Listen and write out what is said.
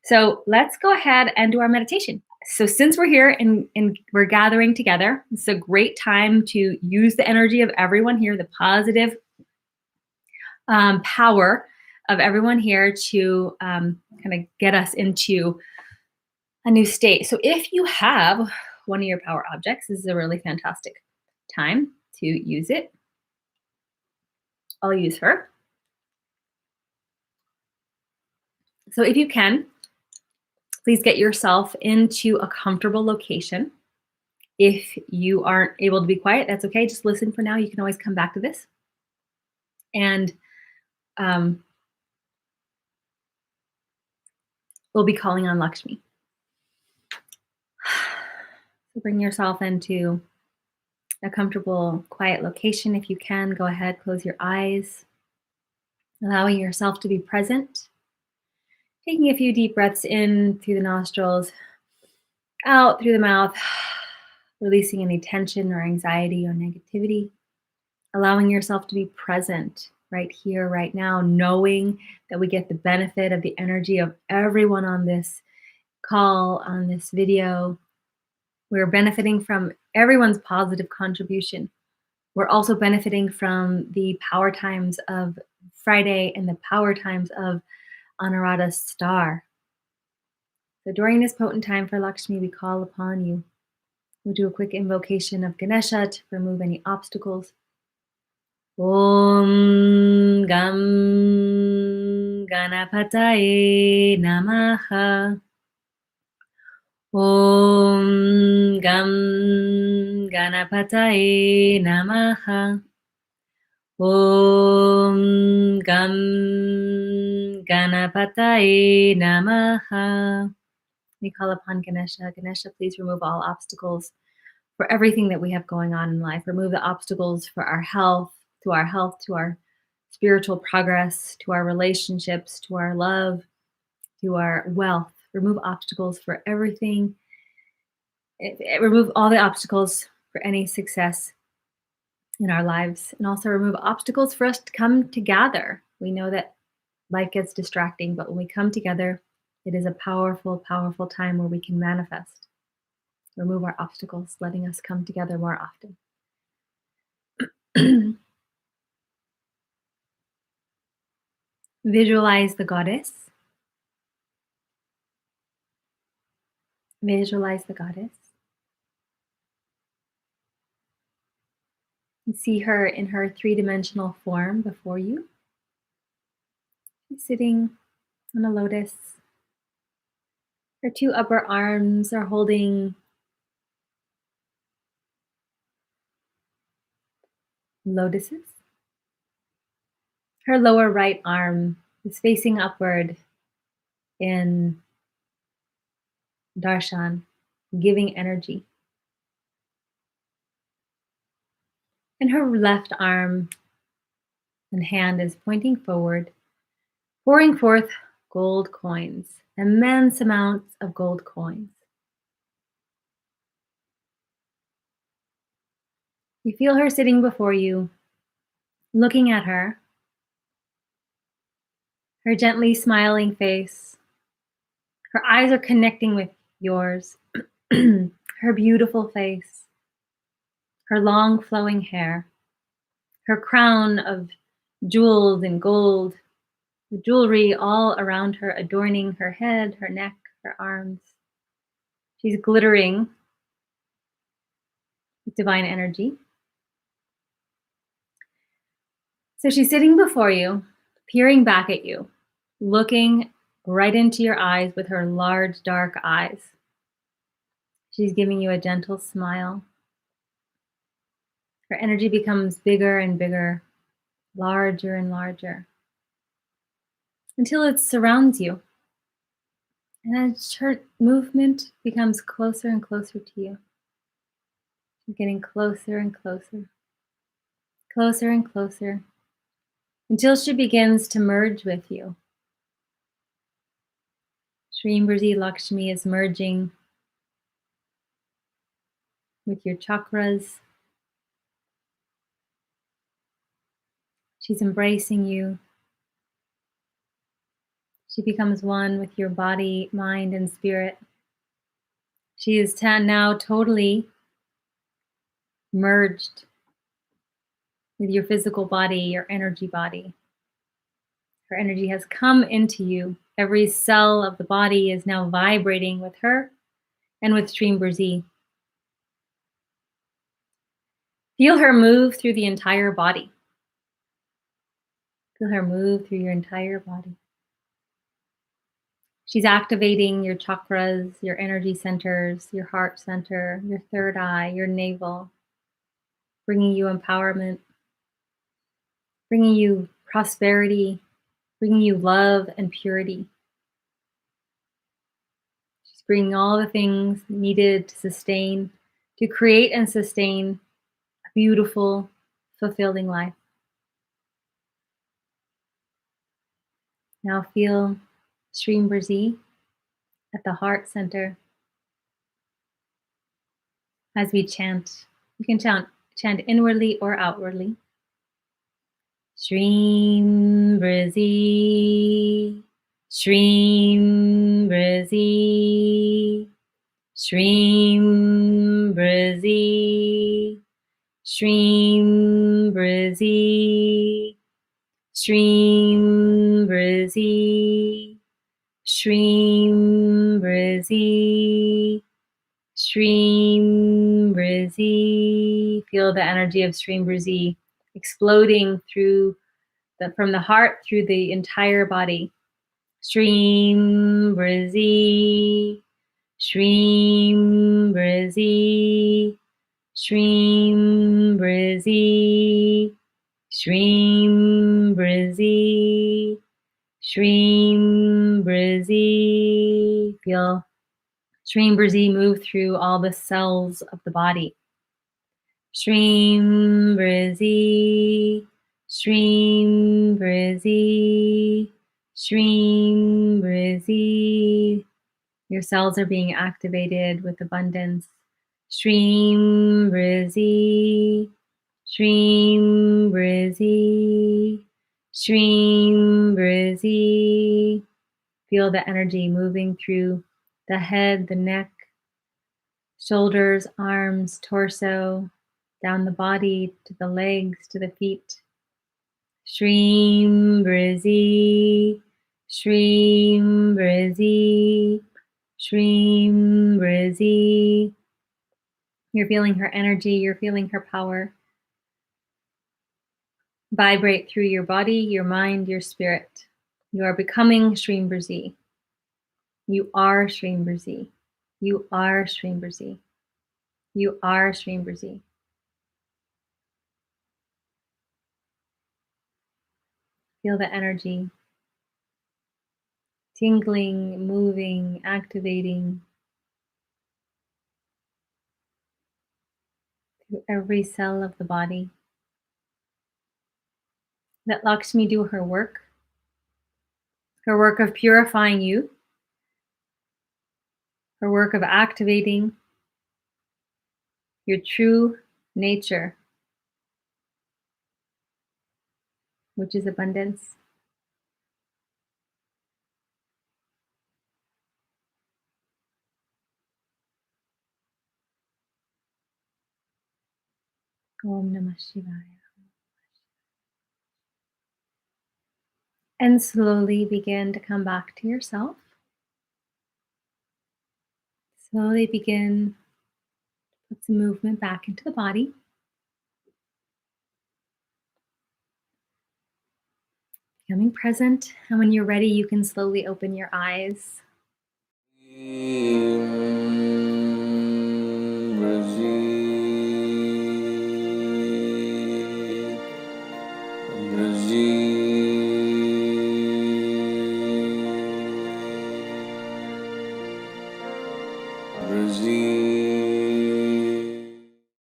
So let's go ahead and do our meditation. So since we're here and we're gathering together, it's a great time to use the energy of everyone here, the positive power of everyone here to kind of get us into a new state. So if you have one of your power objects, this is a really fantastic time to use it. I'll use her. So if you can, please get yourself into a comfortable location. If you aren't able to be quiet, that's okay. Just listen for now. You can always come back to this. And um, we'll be calling on Lakshmi. So bring yourself into a comfortable, quiet location. If you can, go ahead, close your eyes, allowing yourself to be present. Taking a few deep breaths in through the nostrils, out through the mouth, releasing any tension or anxiety or negativity. Allowing yourself to be present right here, right now, knowing that we get the benefit of the energy of everyone on this call, on this video. We're benefiting from everyone's positive contribution. We're also benefiting from the power times of Friday and the power times of Anuradha's star. So during this potent time for Lakshmi, we call upon you. We'll do a quick invocation of Ganesha to remove any obstacles. Om Gam Ganapataye Namaha. Om Gam Ganapataye Namaha. Om Gam Ganapataye Namaha. We call upon Ganesha. Ganesha, please remove all obstacles for everything that we have going on in life. Remove the obstacles for our health, to our spiritual progress, to our relationships, to our love, to our wealth. Remove obstacles for everything. Remove all the obstacles for any success in our lives, and also remove obstacles for us to come together. We know that life gets distracting, but when we come together, it is a powerful, powerful time where we can manifest. Remove our obstacles, letting us come together more often. Visualize the goddess. Visualize the goddess. And see her in her three-dimensional form before you. She's sitting on a lotus. Her two upper arms are holding lotuses. Her lower right arm is facing upward in darshan, giving energy. And her left arm and hand is pointing forward, pouring forth gold coins, immense amounts of gold coins. You feel her sitting before you, looking at her gently smiling face. Her eyes are connecting with yours. Her beautiful face, her long flowing hair, her crown of jewels and gold, the jewelry all around her adorning her head, her neck, her arms. She's glittering with divine energy. So she's sitting before you, peering back at you, looking right into your eyes with her large, dark eyes. She's giving you a gentle smile. Her energy becomes bigger and bigger, larger and larger, until it surrounds you. And as her movement becomes closer and closer to you, you're getting closer and closer, closer and closer, until she begins to merge with you. Shreem Brzee Lakshmi is merging with your chakras. She's embracing you. She becomes one with your body, mind, and spirit. She is now totally merged with your physical body, your energy body. Her energy has come into you. Every cell of the body is now vibrating with her and with Shreem Brzee. Feel her move through the entire body. Feel her move through your entire body. She's activating your chakras, your energy centers, your heart center, your third eye, your navel, bringing you empowerment, bringing you prosperity, bringing you love and purity. She's bringing all the things needed to sustain, to create and sustain a beautiful, fulfilling life. Now feel Shreem Brzee at the heart center as we chant. You can chant inwardly or outwardly. Shreem Brzee, Shreem Brzee, Shreem Brzee, Shreem Brzee, Shreem Brzee, Shreem Brzee, Shreem Brzee. Feel the energy of Shreem Brzee exploding from the heart through the entire body. Shreem Brzee, Shreem Brzee, Shreem Brzee, Shreem Brzee, Shreem Brzee. Feel Shreem Brzee move through all the cells of the body. Shreem Brzee, Shreem Brzee, Shreem Brzee. Your cells are being activated with abundance. Shreem Brzee, Shreem Brzee, Shreem Brzee. Feel the energy moving through the head, the neck, shoulders, arms, torso, down the body, to the legs, to the feet. Shreem Brzee, Shreem Brzee, Shreem Brzee. You're feeling her energy, you're feeling her power vibrate through your body, your mind, your spirit. You are becoming Shreem Brzee. You are Shreem Brzee. You are Shreem Brzee. You are Shreem Brzee. Feel the energy tingling, moving, activating through every cell of the body. Let Lakshmi do her work of purifying you, her work of activating your true nature, which is abundance. Om Namah Shivaya. And slowly begin to come back to yourself. Slowly begin to put some movement back into the body. Becoming present. And when you're ready, you can slowly open your eyes.